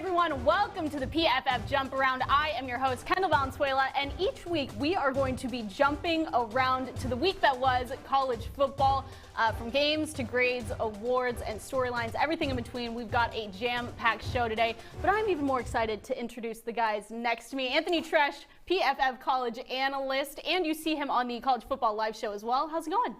everyone, welcome to the PFF Jump Around. I am your host, Kendall Valenzuela, and each week we are going to be jumping around to the week that was college football, from games to grades, awards, and storylines, everything in between. We've got a jam-packed show today, but I'm even more excited to introduce the guys next to me. Anthony Treash, PFF college analyst, and you see him on the College Football Live show as well. How's it going?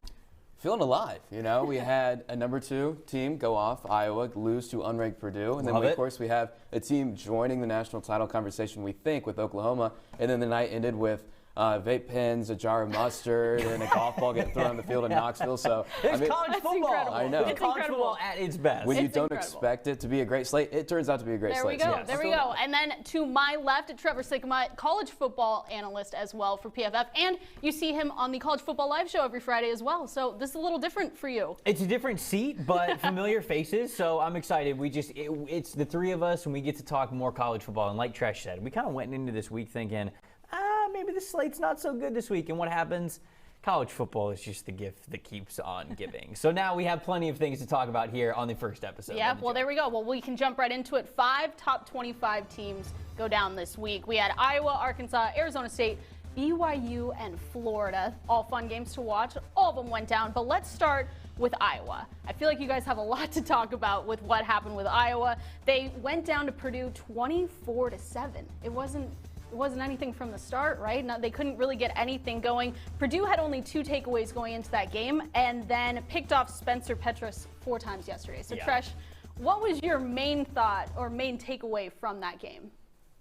Feeling alive, you know. We had a number 2 team go off, Iowa, lose to unranked Purdue. And then, of course, we have a team joining the national title conversation, we think, with Oklahoma. And then the night ended with vape pens, a jar of mustard, and a golf ball getting thrown on the field in Knoxville. So it's college football. I know. It's college football at its best. When you don't expect it to be a great slate, it turns out to be a great slate. There we go. There we go. And then to my left, Trevor Sikkema, college football analyst as well for PFF. And you see him on the College Football Live show every Friday as well. So this is a little different for you. It's a different seat, but familiar faces. So I'm excited. It's the three of us, and we get to talk more college football. And like Tresh said, we kind of went into this week thinking, maybe the slate's not so good this week. And what happens? College football is just the gift that keeps on giving. So now we have plenty of things to talk about here on the first episode. Yeah, well, there we go. Well, we can jump right into it. 5 top 25 teams go down this week. We had Iowa, Arkansas, Arizona State, BYU, and Florida. All fun games to watch. All of them went down. But let's start with Iowa. I feel like you guys have a lot to talk about with what happened with Iowa. They went down to Purdue 24-7. It wasn't anything from the start, right? No, they couldn't really get anything going. Purdue had only 2 takeaways going into that game and then picked off Spencer Petras 4 times yesterday. So, yeah. Tresh, what was your main thought or main takeaway from that game?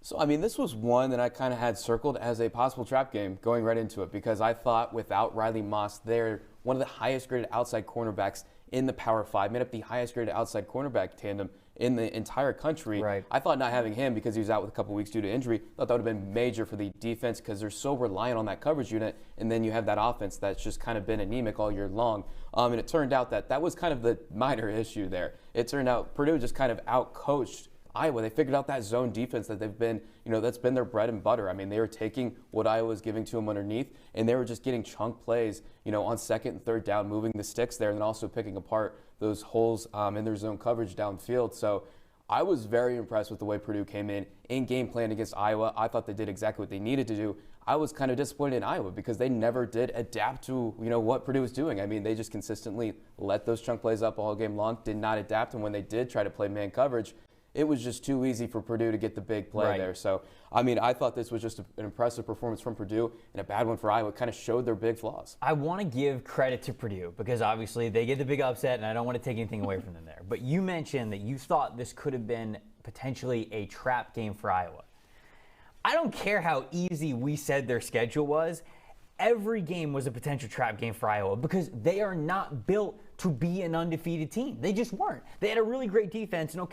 So, I mean, this was one that I kind of had circled as a possible trap game going right into it because I thought without Riley Moss, they're one of the highest graded outside cornerbacks in the Power 5, made up the highest graded outside cornerback tandem in the entire country. Right. I thought not having him because he was out with a couple weeks due to injury, thought that would have been major for the defense because they're so reliant on that coverage unit, and then you have that offense that's just kind of been anemic all year long. And it turned out that was kind of the minor issue there. It turned out Purdue just kind of outcoached Iowa. They figured out that zone defense that they've been, that's been their bread and butter. I mean, they were taking what Iowa was giving to them underneath, and they were just getting chunk plays, on second and third down, moving the sticks there, and then also picking apart those holes in their zone coverage downfield. So I was very impressed with the way Purdue came in game plan against Iowa. I thought they did exactly what they needed to do. I was kind of disappointed in Iowa because they never did adapt to, what Purdue was doing. I mean, they just consistently let those chunk plays up all game long, did not adapt, and when they did try to play man coverage, it was just too easy for Purdue to get the big play there. So, I mean, I thought this was just an impressive performance from Purdue and a bad one for Iowa. It kind of showed their big flaws. I want to give credit to Purdue because obviously they get the big upset, and I don't want to take anything away from them there. But you mentioned that you thought this could have been potentially a trap game for Iowa. I don't care how easy we said their schedule was. Every game was a potential trap game for Iowa because they are not built to be an undefeated team. They just weren't. They had a really great defense, and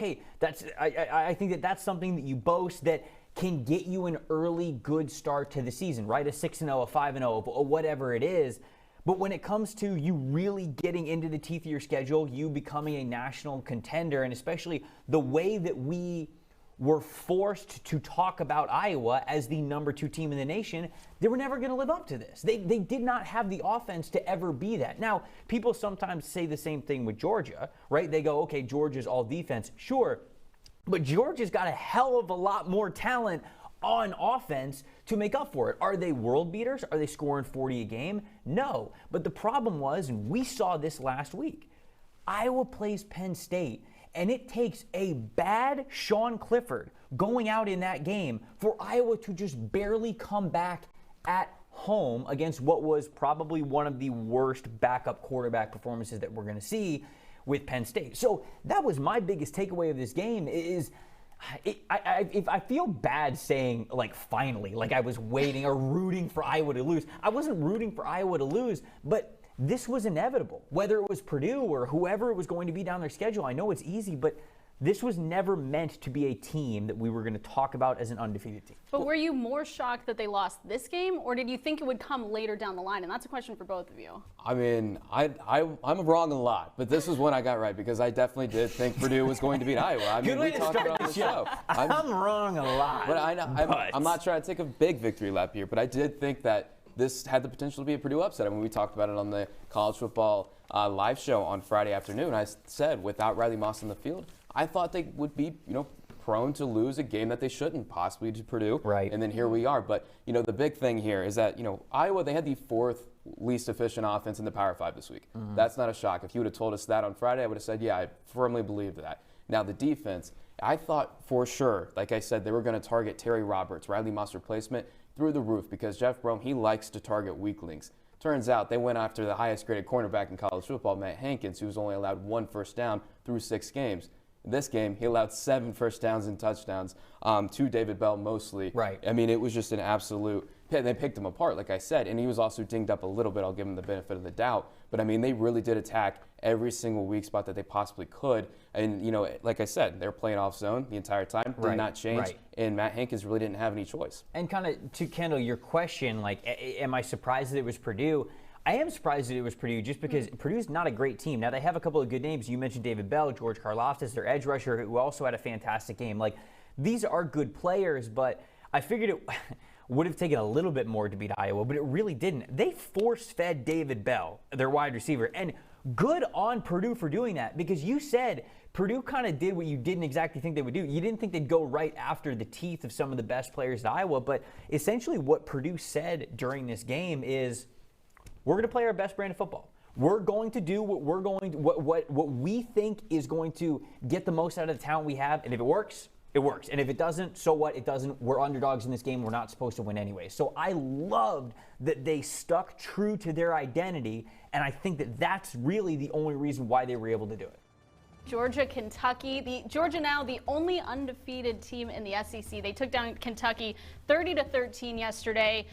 I think that's something that you boast that can get you an early good start to the season, right? A 6-0, a 5-0, or whatever it is. But when it comes to you really getting into the teeth of your schedule, you becoming a national contender, and especially the way that we were forced to talk about Iowa as the number 2 team in the nation, they were never going to live up to this. They did not have the offense to ever be that. Now, people sometimes say the same thing with Georgia, right? They go, okay, Georgia's all defense. Sure, but Georgia's got a hell of a lot more talent on offense to make up for it. Are they world beaters? Are they scoring 40 a game? No. But the problem was, and we saw this last week, Iowa plays Penn State, and it takes a bad Sean Clifford going out in that game for Iowa to just barely come back at home against what was probably one of the worst backup quarterback performances that we're going to see with Penn State. So that was my biggest takeaway of this game is I feel bad saying, finally, I was waiting or rooting for Iowa to lose. I wasn't rooting for Iowa to lose, but this was inevitable. Whether it was Purdue or whoever it was going to be down their schedule, I know it's easy, but this was never meant to be a team that we were going to talk about as an undefeated team. But were you more shocked that they lost this game, or did you think it would come later down the line? And that's a question for both of you. I mean, I'm wrong a lot, but this is one I got right because I definitely did think Purdue was going to beat Iowa. I mean, we talked about it on the show. I'm wrong a lot. But I'm not trying to take a big victory lap here, but I did think that this had the potential to be a Purdue upset. I mean, we talked about it on the College Football Live show on Friday afternoon. I said, without Riley Moss in the field, I thought they would be, prone to lose a game that they shouldn't, possibly to Purdue. Right. And then here we are. But, the big thing here is that, Iowa, they had the 4th least efficient offense in the Power 5 this week. That's not a shock. If you would have told us that on Friday, I would have said, yeah, I firmly believe that. Now, the defense, I thought for sure, like I said, they were going to target Terry Roberts, Riley Moss replacement, through the roof because Jeff Brom, he likes to target weaklings. Turns out they went after the highest graded cornerback in college football, Matt Hankins, who was only allowed 1 first down through 6 games. In this game, he allowed 7 first downs and touchdowns to David Bell mostly. Right. I mean, it was just an absolute – they picked him apart, like I said, and he was also dinged up a little bit. I'll give him the benefit of the doubt. But, I mean, they really did attack every single weak spot that they possibly could. And, like I said, they were playing off zone the entire time, did not change. Right. And Matt Hankins really didn't have any choice. And kind of to Kendall, your question, like, am I surprised that it was Purdue? I am surprised that it was Purdue just because Purdue's not a great team. Now, they have a couple of good names. You mentioned David Bell, George Karlaftis, their edge rusher, who also had a fantastic game. Like, these are good players, but I figured it would have taken a little bit more to beat Iowa, but it really didn't. They force-fed David Bell, their wide receiver, and good on Purdue for doing that because you said Purdue kind of did what you didn't exactly think they would do. You didn't think they'd go right after the teeth of some of the best players at Iowa, but essentially what Purdue said during this game is, we're going to play our best brand of football. We're going to do what we think is going to get the most out of the talent we have, and if it works, it works. And if it doesn't, so what? It doesn't. We're underdogs in this game. We're not supposed to win anyway. So I loved that they stuck true to their identity, and I think that that's really the only reason why they were able to do it. Georgia, Kentucky. Georgia now the only undefeated team in the SEC. They took down Kentucky 30-13 yesterday.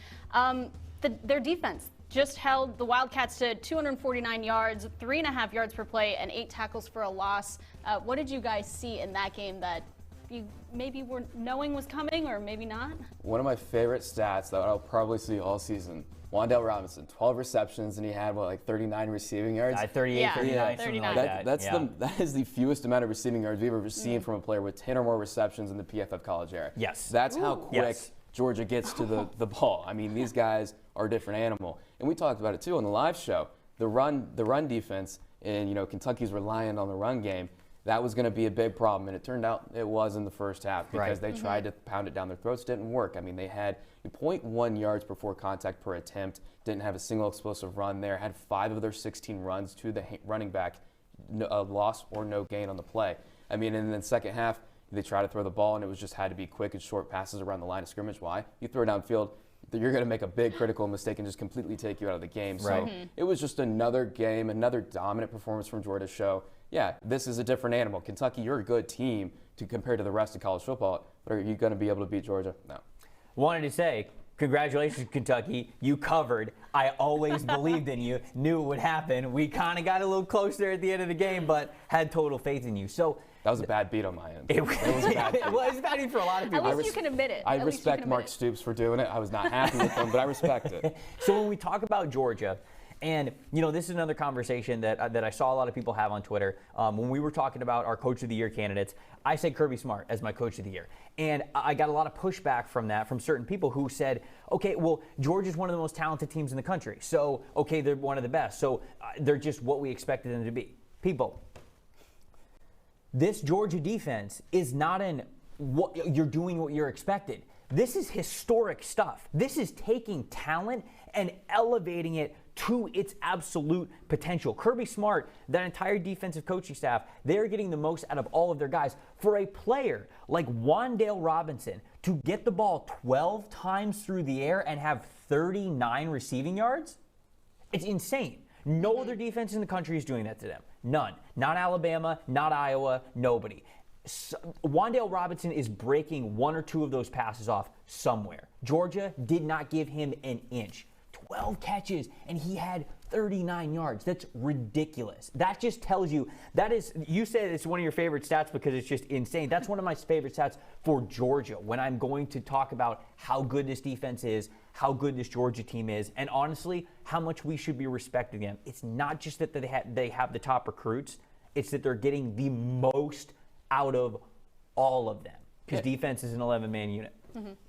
Their defense just held the Wildcats to 249 yards, 3.5 yards per play, and 8 tackles for a loss. What did you guys see in that game that you maybe were knowing was coming or maybe not? One of my favorite stats that I'll probably see all season, Wan'Dale Robinson, 12 receptions, and he had, 39 receiving yards? 38, 39, 39. Like that is the fewest amount of receiving yards we've ever seen from a player with 10 or more receptions in the PFF college era. Yes. That's how quick Georgia gets to the ball. I mean, these guys are a different animal. And we talked about it, too, on the live show. The run defense, and, Kentucky's reliant on the run game, that was going to be a big problem. And it turned out it was in the first half because they tried to pound it down their throats. Didn't work. I mean, they had 0.1 yards before contact per attempt. Didn't have a single explosive run there. Had 5 of their 16 runs to the running back, loss or no gain on the play. I mean, and then second half, they tried to throw the ball, and it was just had to be quick and short passes around the line of scrimmage. Why? You throw downfield, you're going to make a big critical mistake and just completely take you out of the game. So it was just another game, another dominant performance from Georgia to show, yeah, this is a different animal. Kentucky, you're a good team to compare to the rest of college football, but are you going to be able to beat Georgia? No. Wanted to say, congratulations, Kentucky. You covered. I always believed in you, knew it would happen. We kind of got a little closer at the end of the game, but had total faith in you. So that was a bad beat on my end. It was a bad beat. Well, it's a bad beat for a lot of people. At least you can admit it. I respect Mark Stoops for doing it. I was not happy with him, but I respect it. So when we talk about Georgia, and, this is another conversation that I saw a lot of people have on Twitter. When we were talking about our Coach of the Year candidates, I said Kirby Smart as my Coach of the Year. And I got a lot of pushback from that from certain people who said, okay, well, Georgia's one of the most talented teams in the country. So, okay, they're one of the best. So they're just what we expected them to be. People, this Georgia defense is not what you're doing what you're expected. This is historic stuff. This is taking talent and elevating it to its absolute potential. Kirby Smart, that entire defensive coaching staff, they're getting the most out of all of their guys. For a player like Wan'Dale Robinson to get the ball 12 times through the air and have 39 receiving yards, it's insane. No other defense in the country is doing that to them. None. Not Alabama, not Iowa, nobody. Wan'Dale Robinson is breaking 1 or 2 of those passes off somewhere. Georgia did not give him an inch. 12 catches, and he had 39 yards. That's ridiculous. That just tells you, you said it's one of your favorite stats because it's just insane. That's one of my favorite stats for Georgia when I'm going to talk about how good this defense is, how good this Georgia team is, and honestly, how much we should be respecting them. It's not just that they have the top recruits, it's that they're getting the most out of all of them because defense is an 11-man unit.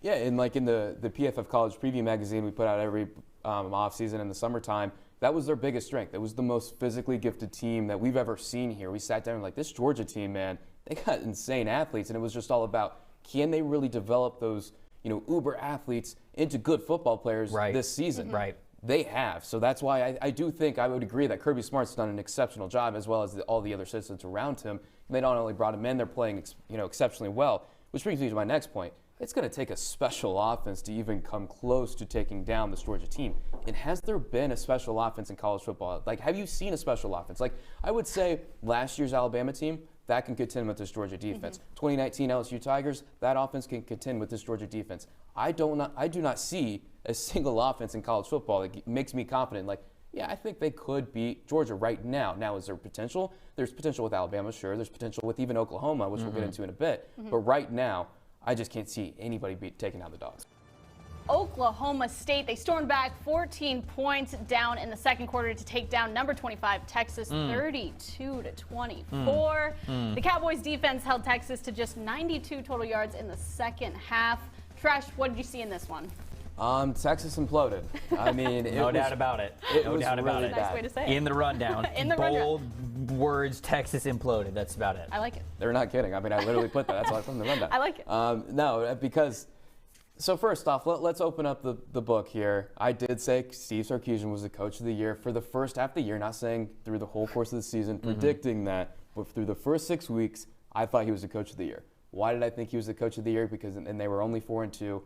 Yeah, and like in the PFF College Preview magazine we put out every offseason in the summertime, that was their biggest strength. It was the most physically gifted team that we've ever seen here. We sat down and this Georgia team, man, they got insane athletes, and it was just all about, can they really develop those, uber athletes into good football players this season? Right. They have. So that's why I do think I would agree that Kirby Smart's done an exceptional job, as well as all the other assistants around him. They not only brought him in, they're playing exceptionally well, which brings me to my next point. It's going to take a special offense to even come close to taking down this Georgia team. And has there been a special offense in college football? Like, have you seen a special offense? Like, I would say last year's Alabama team, that can contend with this Georgia defense. 2019 LSU Tigers, that offense can contend with this Georgia defense. I do not see a single offense in college football that makes me confident. Like, yeah, I think they could beat Georgia right now. Now, is there potential? There's potential with Alabama, sure. There's potential with even Oklahoma, which we'll get into in a bit. But right now, I just can't see anybody taking out the Dogs. Oklahoma State, they stormed back 14 points down in the second quarter to take down number 25 Texas 32-24. The Cowboys defense held Texas to just 92 total yards in the second half. Treash, what did you see in this one? Texas imploded. I mean, no doubt about it. No doubt about it. Nice way to say it. In the rundown. In the bold words, Texas imploded. That's about it. I like it. They're not kidding. I mean, I literally put that. That's all from the rundown. I like it. No, because, so first off, let's open up the book here. I did say Steve Sarkisian was the coach of the year for the first half of the year, not saying through the whole course of the season, predicting that, but through the first 6 weeks, I thought he was the coach of the year. Why did I think he was the coach of the year? Because, and they were only 4-2.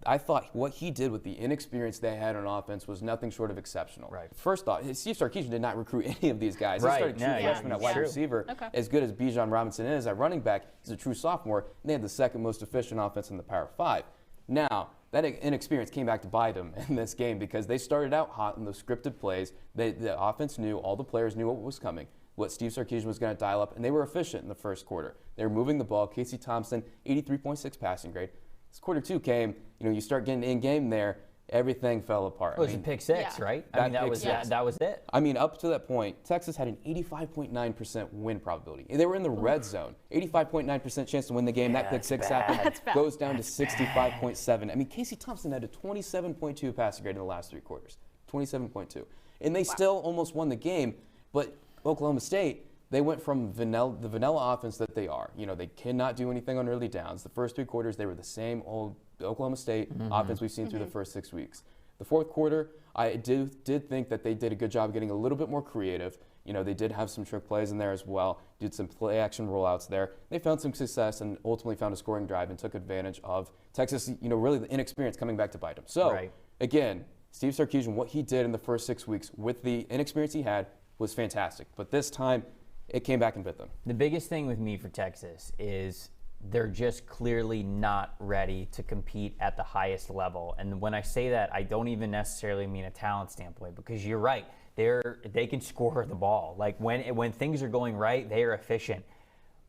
I thought what he did with the inexperience they had on offense was nothing short of exceptional. Right. First off, Steve Sarkisian did not recruit any of these guys. Right. He started true freshman at wide receiver. Okay. As good as Bijan Robinson is at running back, he's a true sophomore, and they had the second most efficient offense in the Power 5. Now, that inexperience came back to bite them in this game because they started out hot in those scripted plays. The offense knew, all the players knew what was coming, what Steve Sarkisian was going to dial up, and they were efficient in the first quarter. They were moving the ball. Casey Thompson, 83.6 passing grade. As quarter two came, you start getting in game there, everything fell apart. It was a pick six, right? I mean, that was it. I mean, up to that point, Texas had an 85.9% win probability. They were in the red zone. 85.9% chance to win the game. That pick six happened. Goes down to 65.7. I mean, Casey Thompson had a 27.2 passing grade in the last three quarters. 27.2. And they still almost won the game, but Oklahoma State, they went from the vanilla offense that they are. They cannot do anything on early downs. The first three quarters, they were the same old Oklahoma State offense we've seen through the first 6 weeks. The fourth quarter, I did think that they did a good job getting a little bit more creative. They did have some trick plays in there as well, did some play action rollouts there. They found some success and ultimately found a scoring drive and took advantage of Texas, really the inexperience coming back to bite them. So, again, Steve Sarkisian, what he did in the first 6 weeks with the inexperience he had was fantastic. But this time, it came back and bit them. The biggest thing with me for Texas is they're just clearly not ready to compete at the highest level. And when I say that, I don't even necessarily mean a talent standpoint, because you're right. They can score the ball. Like when things are going right, they are efficient.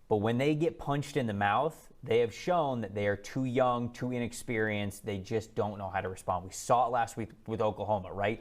But when they get punched in the mouth, they have shown that they are too young, too inexperienced. They just don't know how to respond. We saw it last week with Oklahoma, right?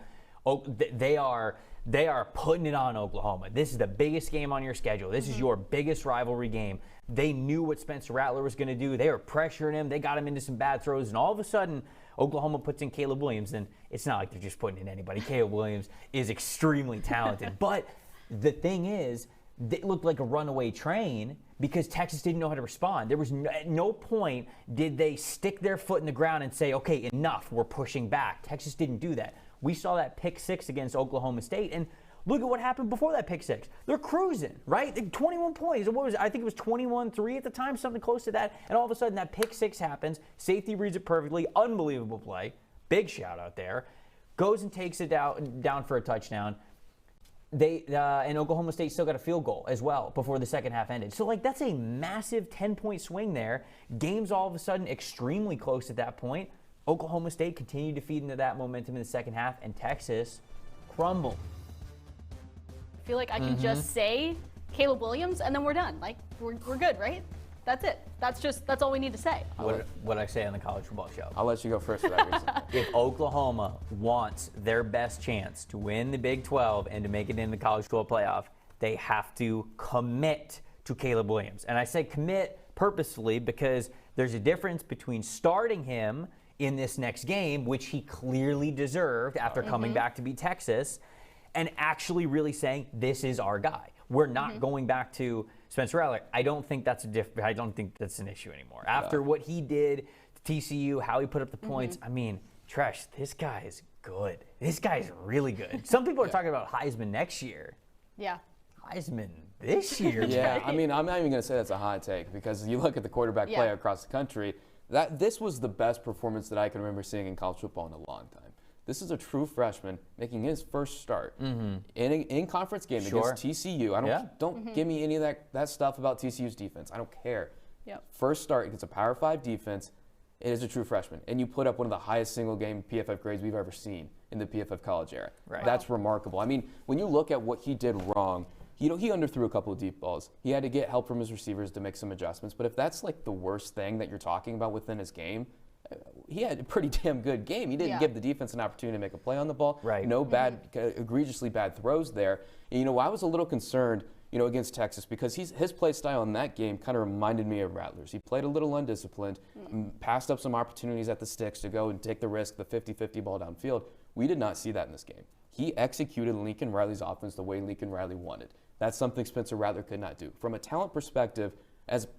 They are putting it on Oklahoma. This is the biggest game on your schedule. This is your biggest rivalry game. They knew what Spencer Rattler was going to do. They were pressuring him. They got him into some bad throws. And all of a sudden, Oklahoma puts in Caleb Williams. And it's not like they're just putting in anybody. Caleb Williams is extremely talented. But the thing is, they looked like a runaway train because Texas didn't know how to respond. There was at no point did they stick their foot in the ground and say, okay, enough, we're pushing back. Texas didn't do that. We saw that pick six against Oklahoma State, and look at what happened before that pick six. They're cruising, right? 21 points. What was it? I think it was 21-3 at the time, something close to that. And all of a sudden, that pick six happens. Safety reads it perfectly. Unbelievable play. Big shout out there. Goes and takes it down for a touchdown. And Oklahoma State still got a field goal as well before the second half ended. So, that's a massive 10-point swing there. Game's all of a sudden extremely close at that point. Oklahoma State continued to feed into that momentum in the second half, and Texas crumbled. I feel like I can just say Caleb Williams, and then we're done. We're good, right? That's it. That's all we need to say. What I say on the college football show. I'll let you go first for that reason. If Oklahoma wants their best chance to win the Big 12 and to make it in the college football playoff, they have to commit to Caleb Williams. And I say commit purposefully because there's a difference between starting him in this next game, which he clearly deserved after coming back to beat Texas, and actually really saying, this is our guy. We're not going back to Spencer Rattler, I don't think that's an issue anymore. After what he did to TCU, how he put up the points, I mean, Treash, this guy is good. This guy is really good. Some people are talking about Heisman next year. Yeah. Heisman this year. Yeah, I mean, I'm not even going to say that's a hot take because you look at the quarterback play across the country, this was the best performance that I can remember seeing in college football in a long time. This is a true freshman making his first start in conference game against TCU. Don't give me any of that stuff about TCU's defense. I don't care. Yep. First start against a Power 5 defense. It is a true freshman. And you put up one of the highest single-game PFF grades we've ever seen in the PFF college era. Right. That's remarkable. I mean, when you look at what he did wrong, he underthrew a couple of deep balls. He had to get help from his receivers to make some adjustments. But if that's like the worst thing that you're talking about within his game, he had a pretty damn good game. He didn't give the defense an opportunity to make a play on the ball. Right. No bad, egregiously bad throws there. And, I was a little concerned, against Texas because his play style in that game kind of reminded me of Rattler's. He played a little undisciplined, passed up some opportunities at the sticks to go and take the risk, the 50-50 ball downfield. We did not see that in this game. He executed Lincoln Riley's offense the way Lincoln Riley wanted. That's something Spencer Rattler could not do. From a talent perspective,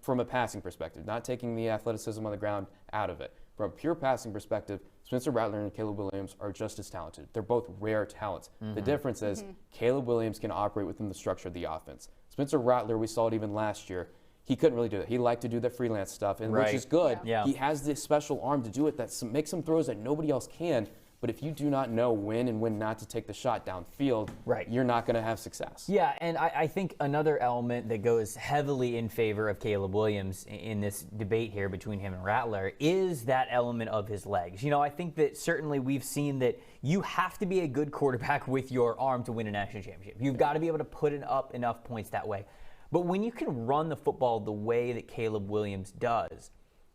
from a passing perspective, not taking the athleticism on the ground out of it. From a pure passing perspective, Spencer Rattler and Caleb Williams are just as talented. They're both rare talents. The difference is Caleb Williams can operate within the structure of the offense. Spencer Rattler, we saw it even last year, he couldn't really do it. He liked to do the freelance stuff, and which is good. Yeah. He has this special arm to do it that makes some throws that nobody else can. But if you do not know when and when not to take the shot downfield, you're not going to have success. Yeah, and I think another element that goes heavily in favor of Caleb Williams in this debate here between him and Rattler is that element of his legs. I think that certainly we've seen that you have to be a good quarterback with your arm to win a national championship. You've got to be able to put up enough points that way. But when you can run the football the way that Caleb Williams does,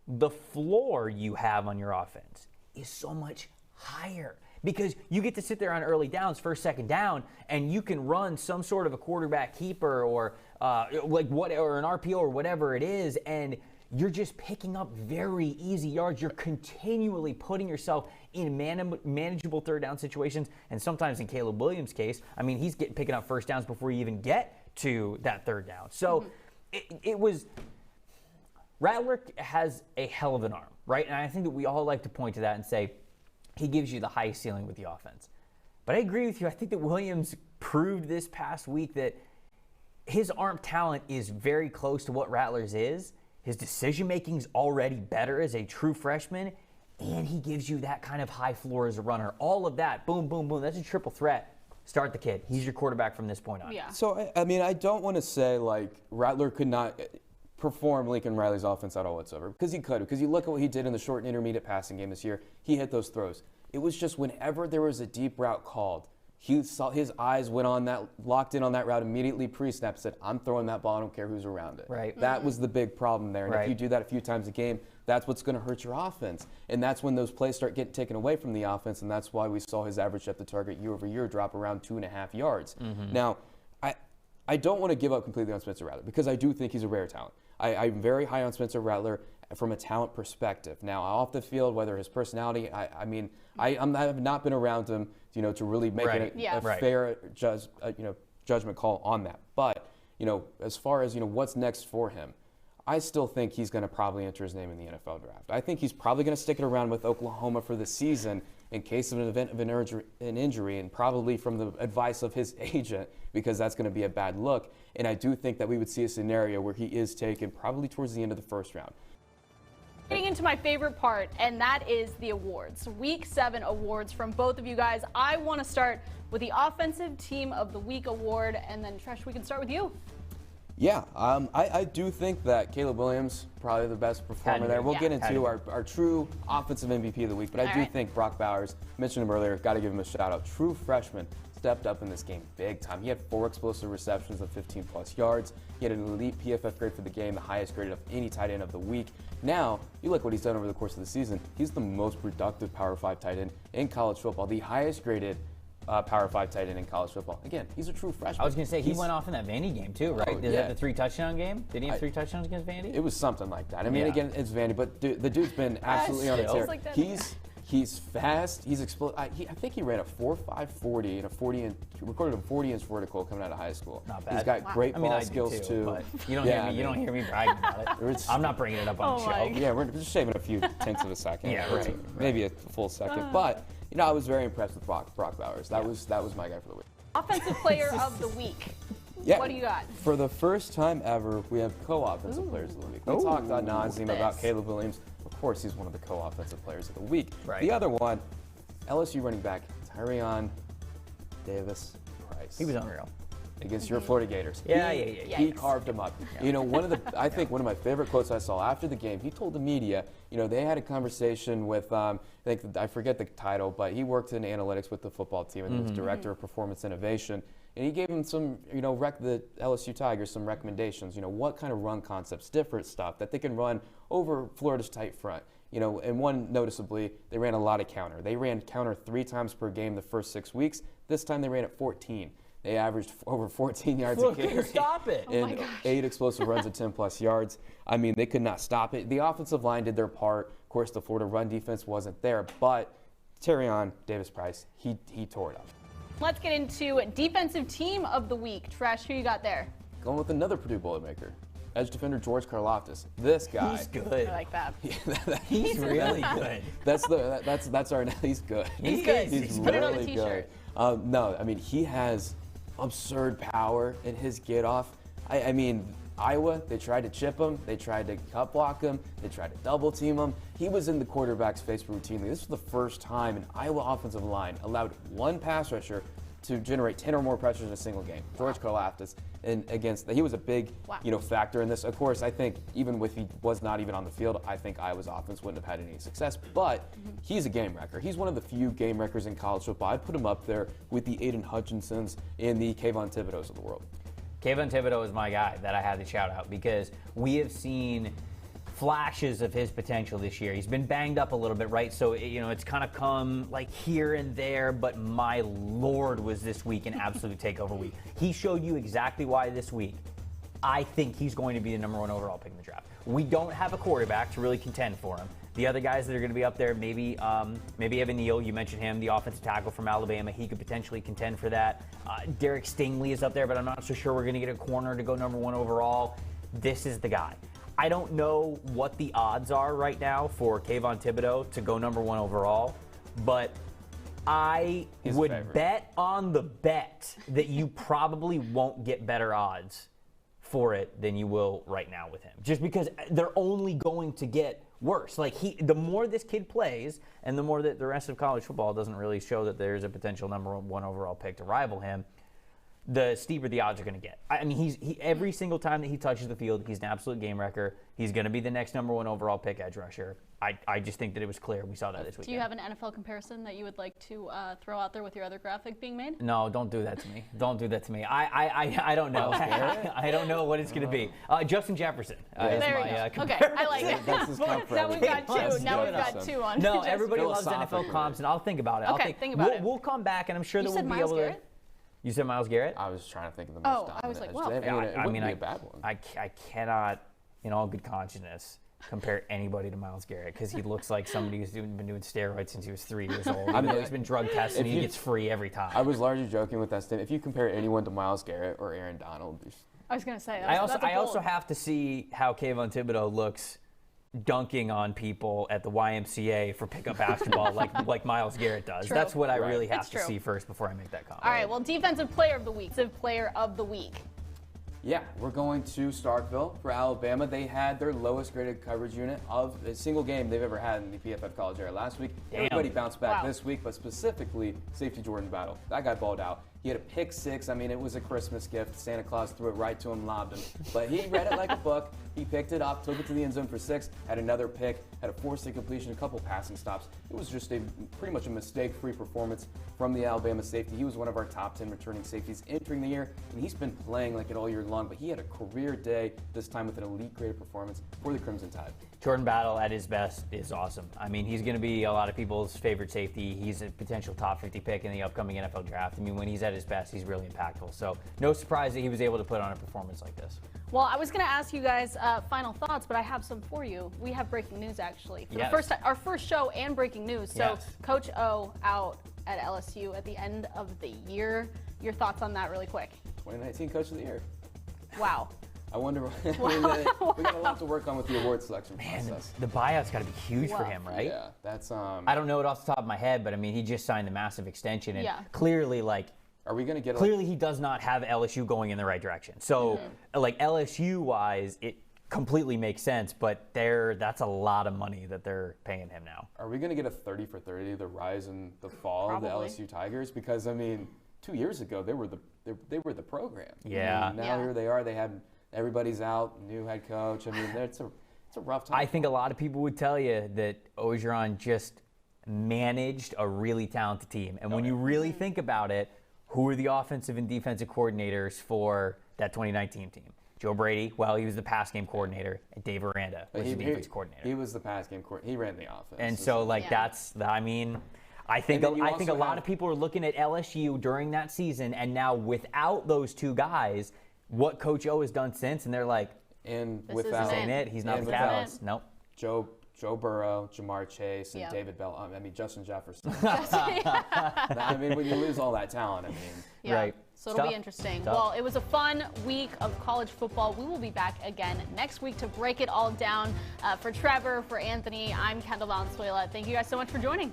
the floor you have on your offense is so much higher because you get to sit there on early downs, first, second down, and you can run some sort of a quarterback keeper or or an RPO or whatever it is, and you're just picking up very easy yards. You're continually putting yourself in manageable third down situations, and sometimes in Caleb Williams' case, I mean, he's picking up first downs before you even get to that third down. So it was Rattler has a hell of an arm, right? And I think that we all like to point to that and say, he gives you the highest ceiling with the offense. But I agree with you. I think that Williams proved this past week that his arm talent is very close to what Rattler's is. His decision-making is already better as a true freshman, and he gives you that kind of high floor as a runner. All of that, boom, boom, boom. That's a triple threat. Start the kid. He's your quarterback from this point on. Yeah. So, I mean, I don't want to say, Rattler could not perform Lincoln Riley's offense at all whatsoever, because he could. Because you look at what he did in the short and intermediate passing game this year, he hit those throws. It was just whenever there was a deep route called, he saw his eyes went on that, locked in on that route immediately pre-snap, said, I'm throwing that ball, I don't care who's around it. Right. That was the big problem there. And if you do that a few times a game, that's what's going to hurt your offense. And that's when those plays start getting taken away from the offense, and that's why we saw his average depth of target year over year drop around 2.5 yards. Now, I don't want to give up completely on Spencer Rattler, because I do think he's a rare talent. I'm very high on Spencer Rattler from a talent perspective. Now, off the field, whether his personality, I have not been around him, to really make a fair judgment call on that. But, as far as, what's next for him, I still think he's going to probably enter his name in the NFL draft. I think he's probably going to stick it around with Oklahoma for the season in case of an event of an injury, and probably from the advice of his agent, because that's going to be a bad look. And I do think that we would see a scenario where he is taken probably towards the end of the first round. Getting into my favorite part, and that is the awards. Week 7 awards from both of you guys. I want to start with the Offensive Team of the Week award, and then Tresh, we can start with you. Yeah, I do think that Caleb Williams, probably the best performer there. We'll get into our true offensive MVP of the week, but I do think Brock Bowers, mentioned him earlier, got to give him a shout out. True freshman, stepped up in this game big time. He had 4 explosive receptions of 15-plus yards. He had an elite PFF grade for the game, the highest grade of any tight end of the week. Now, you look what he's done over the course of the season. He's the most productive Power 5 tight end in college football, the highest graded Power 5 tight end in college football. Again, he's a true freshman. I was going to say, he went off in that Vandy game too, right? Is that the 3-touchdown game? Did he have 3 touchdowns against Vandy? It was something like that. I mean, again, it's Vandy, but the dude's been absolutely on a tear. He's fast. He's explosive. I think he ran a 4.5 40 and a 40 and recorded a 40-inch vertical coming out of high school. Not bad. He's got great ball skills too. But you don't hear me. You don't hear me bragging about it. I'm not bringing it up on the show. Yeah, we're just shaving a few tenths of a second. Yeah, right. Maybe a full second. But I was very impressed with Brock Bowers. That was my guy for the week. Offensive player of the week. Yeah. What do you got? For the first time ever, we have co-offensive players of the week. We talked ad nauseum about Caleb Williams. Of course, he's one of the co-offensive players of the week. Right. The other one, LSU running back Tyrion Davis Price. He was unreal. Against your Florida Gators. Yeah. He carved him up. Yeah. I think one of my favorite quotes I saw after the game, he told the media, they had a conversation with, I forget the title, but he worked in analytics with the football team and he was director of performance innovation. And he gave him some, the LSU Tigers some recommendations, what kind of run concepts, different stuff that they can run over Florida's tight front. And one noticeably, they ran a lot of counter. They ran counter 3 times per game the first 6 weeks. This time they ran it 14. They averaged over 14 yards a carry. Stop it. And 8 explosive runs at 10-plus yards. I mean, they could not stop it. The offensive line did their part. Of course, the Florida run defense wasn't there. But Tyrion Davis Price, he tore it up. Let's get into defensive team of the week. Treash, who you got there? Going with another Purdue Boilermaker. Edge defender George Karlaftis. This guy. He's good. I like that. He's really good. That's our. He's good. He's good. He's Put it on really the good. t-shirt. No, I mean he has absurd power in his get off. I mean Iowa, they tried to chip him, they tried to cut block him, they tried to double team him. He was in the quarterback's face routinely. This was the first time an Iowa offensive line allowed one pass rusher to generate 10 or more pressures in a single game. George Karlaftis, and he was a big, factor in this. Of course, I think even if he was not even on the field, I think Iowa's offense wouldn't have had any success. But he's a game wrecker. He's one of the few game wreckers in college football. I'd put him up there with the Aiden Hutchinsons and the Kayvon Thibodeaux of the world. Kayvon Thibodeaux is my guy that I had to shout out because we have seen flashes of his potential this year. He's been banged up a little bit, right? So, it's kind of come like here and there, but my Lord was this week an absolute takeover week. He showed you exactly why this week I think he's going to be the #1 overall pick in the draft. We don't have a quarterback to really contend for him. The other guys that are going to be up there, maybe Evan Neal, you mentioned him, the offensive tackle from Alabama. He could potentially contend for that. Derek Stingley is up there, but I'm not so sure we're going to get a corner to go #1 overall. This is the guy. I don't know what the odds are right now for Kayvon Thibodeaux to go #1 overall, but I would bet on the bet that you probably won't get better odds for it than you will right now with him. Just because they're only going to get worse. Like the more this kid plays and the more that the rest of college football doesn't really show that there's a potential #1 overall pick to rival him, the steeper the odds are going to get. I mean, he every single time that he touches the field, he's an absolute game wrecker. He's going to be the next #1 overall pick edge rusher. I just think that it was clear. We saw that this weekend. Do you have an NFL comparison that you would like to throw out there with your other graphic being made? No, don't do that to me. Don't do that to me. I don't know. I don't know what it's going to be. Justin Jefferson there you go. Okay, I like it. That's his comp for Now we've got two. Now we've got two on. No, everybody loves NFL comps, and I'll think about it. Okay, think about it. We'll come back, and I'm sure that we'll be able to. You said Myles Garrett? I was trying to think of the most dominant. I was like, well, it wouldn't be a bad one. I cannot, in all good consciousness, compare anybody to Myles Garrett because he looks like somebody who's been doing steroids since he was 3 years old. He's been drug tested and he gets free every time. I was largely joking with that statement. If you compare anyone to Myles Garrett or Aaron Donald, I was going to say. I also have to see how Kayvon Thibodeaux looks dunking on people at the YMCA for pickup basketball like Myles Garrett does. True. That's what I really have to see first before I make that comment. All right, well, defensive player of the week. Defensive player of the week. Yeah, we're going to Starkville for Alabama. They had their lowest graded coverage unit of a single game they've ever had in the PFF college era last week. Everybody bounced back this week, but specifically safety Jordan Battle. That guy balled out. He had a pick 6. I mean, it was a Christmas gift. Santa Claus threw it right to him, lobbed him. But he read it like a book. He picked it up, took it to the end zone for 6, had another pick, had a forced incompletion, a couple passing stops. It was just pretty much a mistake-free performance from the Alabama safety. He was one of our top 10 returning safeties entering the year, and he's been playing like it all year long, but he had a career day, this time with an elite graded performance for the Crimson Tide. Jordan Battle at his best is awesome. I mean, he's going to be a lot of people's favorite safety. He's a potential top 50 pick in the upcoming NFL draft. I mean, when he's at his best, he's really impactful. So no surprise that he was able to put on a performance like this. Well, I was going to ask you guys final thoughts, but I have some for you. We have breaking news, actually. For the first time, our first show and breaking news. So Coach O out at LSU at the end of the year. Your thoughts on that really quick? 2019 Coach of the Year. Wow. I wonder. We got a lot to work on with the award selection process. The buyout's got to be huge for him, right? Yeah, that's. I don't know it off the top of my head, but I mean, he just signed a massive extension, and clearly, like, are we going to get? Clearly, he does not have LSU going in the right direction. So, like LSU-wise, it completely makes sense, but that's a lot of money that they're paying him now. Are we going to get a 30 for 30, the rise and the fall of the LSU Tigers? Because I mean, 2 years ago they were the program. Yeah. I mean, now here they are. They had. Everybody's out, new head coach. I mean, it's a rough time. I think a lot of people would tell you that Orgeron just managed a really talented team. And when you really think about it, who are the offensive and defensive coordinators for that 2019 team? Joe Brady, well, he was the pass game coordinator, and Dave Aranda was the defense coordinator. He was the pass game coordinator. He ran the offense. And so, like, I mean, I think a lot of people are looking at LSU during that season, and now without those two guys, what Coach O has done since, and they're like, without this ain't it. He's not the catalyst. Nope. Joe Burrow, Jamar Chase, and David Bell. I mean, Justin Jefferson. I mean, when you lose all that talent, I mean, right. So it'll be interesting. Well, it was a fun week of college football. We will be back again next week to break it all down. For Trevor, for Anthony, I'm Kendall Valenzuela. Thank you guys so much for joining.